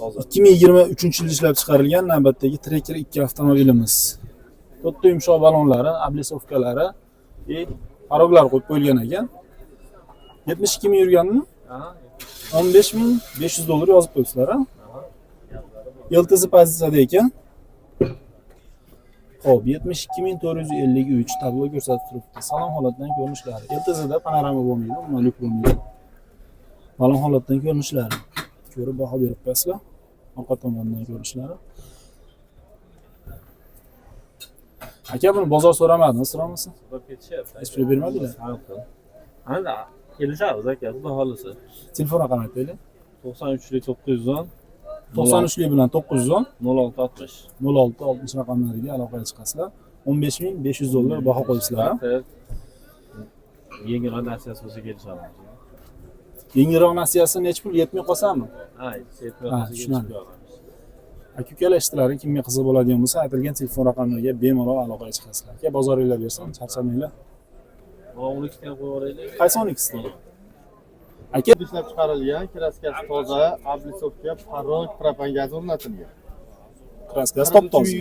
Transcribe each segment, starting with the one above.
2023 yil ishlab chiqarilgan navbatdagi Tracker 2 avtomobilimiz. To'rtta yumshoq balonlari, oblisovkalari va paroglar qo'yib qo'yilgan ekan. 72 ming yurganmi? 15.500 dollar yozib qo'yibsizlar, ha? Yiltizi pozitsiyada ekan. Xo'p, 72.453 tablo ko'rsatib turibdi. Salon holatdan ko'rinishlari. Yiltizida panorama bo'lmaydi, malik bo'lmaydi. Balon holatdan ko'rinishlari. Ko'rib baho berib qo'yasizlar. Orqa tomondan ko'rinishlari. Aka, buni bozor so'ramadingiz, so'ramasa? So'rab ketishyapti. Hech pul bermadinglar? Ana kelishamiz aka, xudo xolisa. Telefon raqami aytaylik. 93lik 910 93lik bilan 910 0660. 0660 raqamlariga aloqaga chiqasizlar. 15.500 dollar baho qo'yibsizlar. Yengil narsasi bo'lsa kelishamiz. Yengilroq nasiyasi necha pul yetmay qolsami? Ha, tushunadi. Aka-ukalar ishtilari kimga qiziq bo'ladigan bo'lsa, aytilgan telefon raqamlariga bemalol aloqaga chiqasizlar. Aka, bozoringlar bersin, charchamanglar. Mana 12 ta qo'yib yuboraylik. Qaysi 12 ta? Aka, ishlab chiqarilgan, kraskasi toza, oblisovka, parok, propan gaz o'rnatilgan. kraskasi top-toza.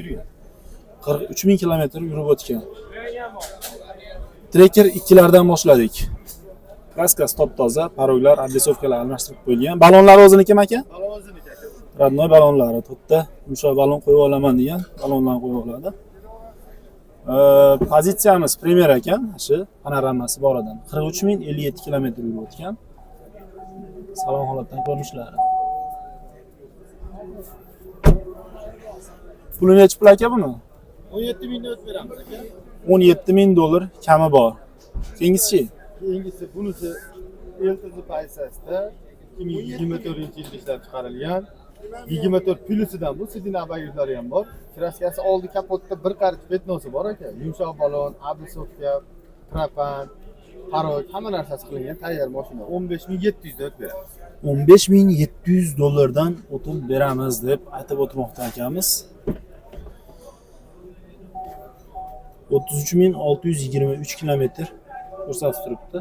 43000 kilometr yurib o'tgan. Tracker 2 lardan boshladik. Kraskasi top-toza, paroglar, oblisovkalar almashtirib qo'yilgan. Balonlari o'zinikimi aka? Balon o'ziniki aka. Radnoy balonlari, to'rtta yumshoq balon qo'yib olaman degan balonlarni qo'yib oladi. Pozitsiyamiz Premier ekan, shu panoramasi bor ekan. 43057 kilometr yurib o'tgan. Salon holatdan ko'rinishlari. Puli necha pul aka buni? 17 mingdan o'tib beramiz aka. 17.000 dollar kami bor. Keyingisi Keyingisi bunisi Eltizi pozitsiyasida 2024-yilda ishlab chiqarilgan. 24 plusidan bu sidin abagyurlari ham bor. Kraskasi oldi kapotda bir qarich petnosi bor aka. Yumshoq balon, oblisovka, propan, parok, hamma narsasi qilingan tayyor mashina. 15.700 dan o'tib beramiz. 15.700 dollardan o'tib beramiz deb aytib o'tmoqda akamiz. 33.623 kilometr ko'rsatib turibdi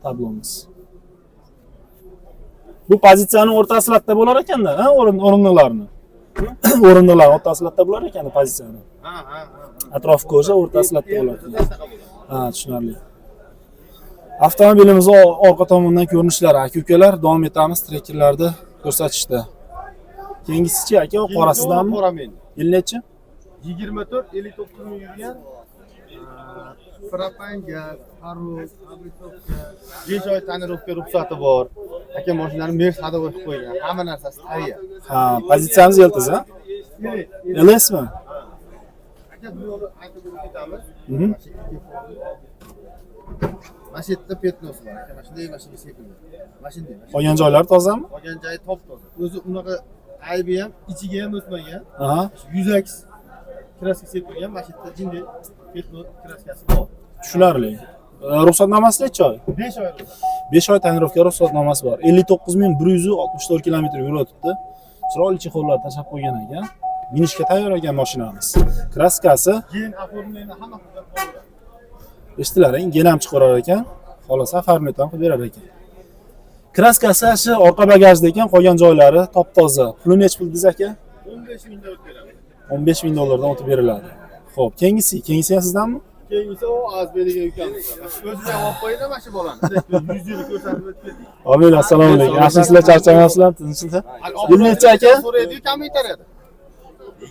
tablomiz. Bu pozitsiyaning o'rtasi latda bo'lar ekanda, ha, o'rindiqlarni. O'rindiqlar o'rtasi latda bo'lar ekanda pozitsiyani. Ha. Atrofi ko'rsa o'rtasi latda bo'lar. Ha, tushunarli. Avtomobilimiz orqa tomondan ko'rinishlari, aka-ukalar, davom etamiz Trackerlarda ko'rsatishda. Keyingisichi aka, qorasidanmi? Qoramen. Yil necha? 24-59 ming yurgan. Propan gaz, parok, oblisovka, 5 oy tonirovka ruxsati bor. Aka mashinani Mers hadava qilib qo'ygan. Hamma narsasi tayyor. Ha, pozitsiyamiz Yiltiz, ha? LSmi? Aka bu yo'li aytib o'tamiz. Mhm. Mashinada petnosi bor. Aka mashinada mashina sepilgan. Mashinada. Qolgan joylari tozami? Qolgan joyi top-toza. O'zi unaqa aybi ham, ichiga ham o'tmagan. Aha. Yuzaks kraska sepilgan mashinada jinday petno kraskasi bor. Tushunarli. Ruxsatnomasi necha oy? 5 oy. 5 oy tonirovka ruxsatnomasi bor. 59.164 kilometr yurib o'tibdi. Chiroyli chexollar tashab qo'ygan ekan. Minishga tayyor ekan mashinamiz. Kraskasi, Keyin oformlayni hamma qilib qo'ygan. eshitilaring, gen ham chiqarar ekan. Xolasa farmet ham qilib berar ekan. Kraskasi shu orqa bagajda ekan, qolgan joylari top-toza. Puli necha pul biz aka? 15 mingdan o'tib beramiz. 15.000 dollardan o'tib beriladi. Xo'p, keyingisi ham sizdanmi? Keyingisi o Azberiga ukamiz. O'ziga olib qo'ydi mana shu bolani. 100 yil ko'rsatib o'tib ketdik. Omil, assalomu alaykum. Yaxshisizlar, charchamayapsizlar, tinchlikda? Yil necha aka? So'raydi, kommentar edi.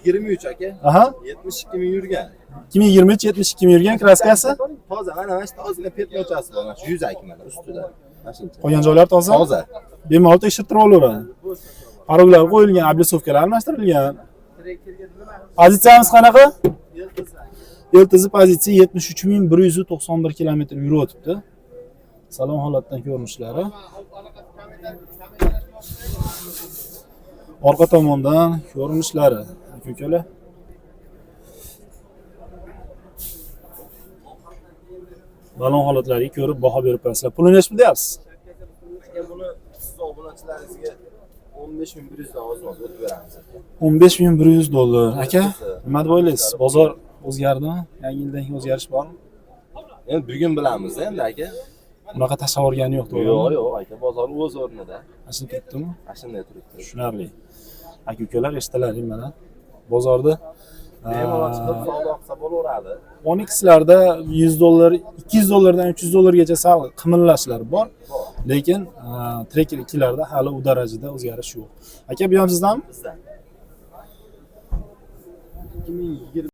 23 aka. Aha. 72 ming yurgan. 2023 72 ming yurgan kraskasi. Toza, mana shu tozgina petnochasi bor. Mana shu yuzak mana ustida. Mana shuncha. Qolgan joylar toza. Toza. Bemalol tekshirtirib olaveradi. Paroglar qo'yilgan, oblisovkalar almashtirilgan. Pozitsiyamiz qanaqa? Yiltizi pozitsiya 73.191 kilometr yurib o'tibdi. Salon holatdan ko'rinishlari. Orqa tomondan ko'rinishlari. Aka-ukalar. Balon holatlariga ko'rib baho berib qo'yasizlar. Puli necha pul deyapsiz? Buni siz obunachilaringizga 15.100 dan o'tib beramiz aka. 15.100 dollar. Aka, nima deb o'ylaysiz? Bozor o'zgardimi? Yangi yildan keyin o'zgarish bormi? Endi bugun bilamiz endi aka. Bunaqa tasavvurgani yo'q, Yo'q, to'g'rimi? yo'q, aka, bozor o'z o'rnida. Mana shuni turibdimi? Mana shunday turibdi. Tushunarli. Aka-ukalar eshitilaring mana. Bozorda Bemalol chiqib savdo qilsa bo'laveradi. Onyxlarda $100, $200 dan $300 sal qimillashlar bor. Lekin Tracker 2 larda hali u darajada o'zgarish yo'q. Aka, bu ham sizdanmi? Bizdan. 2020